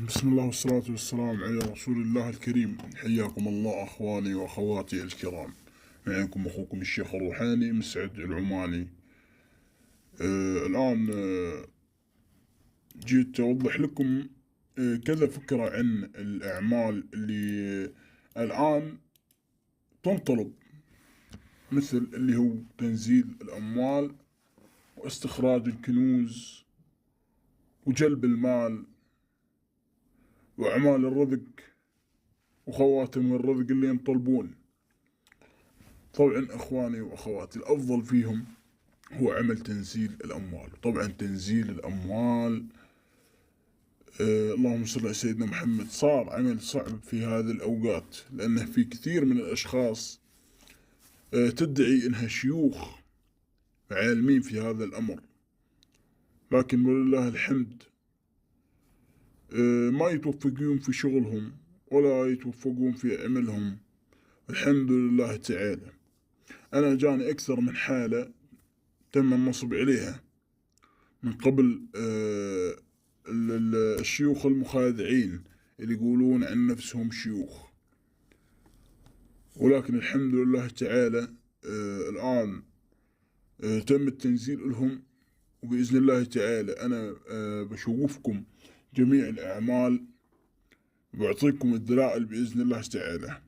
بسم الله والصلاة والسلام على رسول الله الكريم. حياكم الله أخواني وأخواتي الكرام، معكم أخوكم الشيخ الروحاني مسعد العماني. الآن جيت أوضح لكم كذا فكرة عن الأعمال اللي الآن تنطلب، مثل اللي هو تنزيل الأموال واستخراج الكنوز وجلب المال وأعمال الرزق وخواتم الرزق اللي ينطلبون. طبعا أخواني وأخواتي الأفضل فيهم هو عمل تنزيل الأموال. طبعا تنزيل الأموال اللهم صل على سيدنا محمد صار عمل صعب في هذه الأوقات، لأنه في كثير من الأشخاص تدعي إنها شيوخ عالمين في هذا الأمر، لكن ولله الحمد ما يتوفقون في شغلهم ولا يتوفقون في عملهم. الحمد لله تعالى. أنا جاني أكثر من حالة تم النصب عليها من قبل الشيوخ المخادعين اللي يقولون عن نفسهم شيوخ، ولكن الحمد لله تعالى الآن تم التنزيل لهم، وبإذن الله تعالى أنا بشوفكم جميع الأعمال وبعطيكم الدلائل بإذن الله تعالى.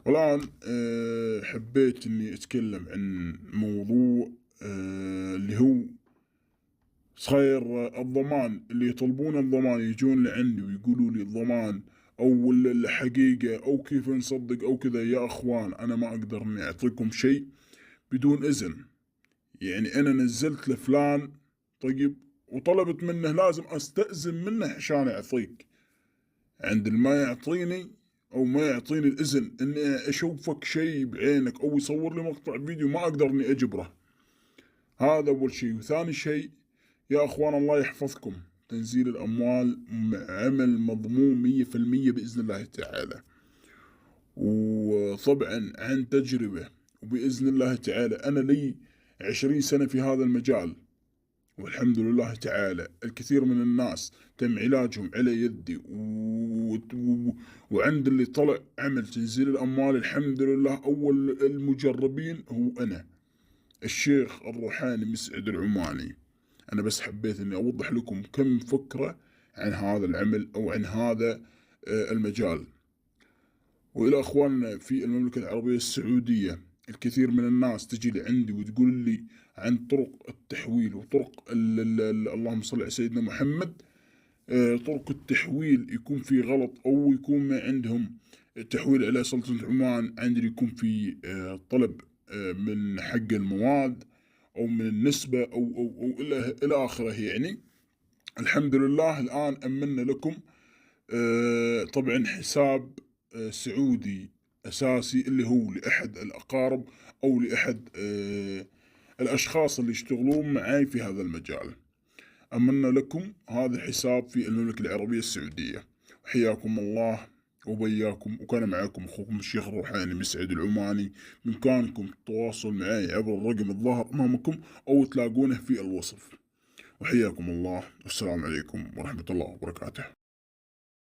والآن حبيت إني أتكلم عن موضوع اللي هو صاير الضمان. اللي يطلبون الضمان يجون لعندي ويقولوا لي الضمان أو الحقيقة أو كيف نصدق أو كذا. يا أخوان أنا ما أقدر إني أعطيكم شيء بدون إذن. يعني أنا نزلت لفلان طيب وطلبت منه لازم أستأذن منه عشان أعطيك، عند ما يعطيني أو ما يعطيني الإذن إني أشوفك شيء بعينك أو يصور لي مقطع فيديو ما أقدر إني أجبره. هذا أول شيء. وثاني شيء يا أخوان الله يحفظكم، تنزيل الأموال عمل مضمون 100% بإذن الله تعالى، وطبعا عن تجربة، وبإذن الله تعالى أنا لي 20 سنة في هذا المجال، والحمد لله تعالى الكثير من الناس تم علاجهم على يدي وعند اللي طلع عمل تنزيل الأموال الحمد لله أول المجربين هو أنا الشيخ الروحاني مسعد العماني. أنا بس حبيت أني أوضح لكم كم فكرة عن هذا العمل أو عن هذا المجال. وإلى أخواننا في المملكة العربية السعودية، الكثير من الناس تجي لعندي وتقول لي عن طرق التحويل وطرق اللهم صل على سيدنا محمد. طرق التحويل يكون في غلط أو يكون ما عندهم تحويل على سلطنة عمان، عندي يكون في طلب من حق المواد أو من النسبة أو إلى آخره. يعني الحمد لله الآن أمنا لكم طبعا حساب سعودي أساسي اللي هو لأحد الأقارب أو لأحد الأشخاص اللي يشتغلون معي في هذا المجال. أمنا لكم هذا الحساب في المملكة العربية السعودية. حياكم الله وبياكم، وكان معكم أخوكم الشيخ الروحاني مسعد العماني. بإمكانكم التواصل معي عبر الرقم الظاهر أمامكم أو تلاقونه في الوصف. وحياكم الله والسلام عليكم ورحمة الله وبركاته.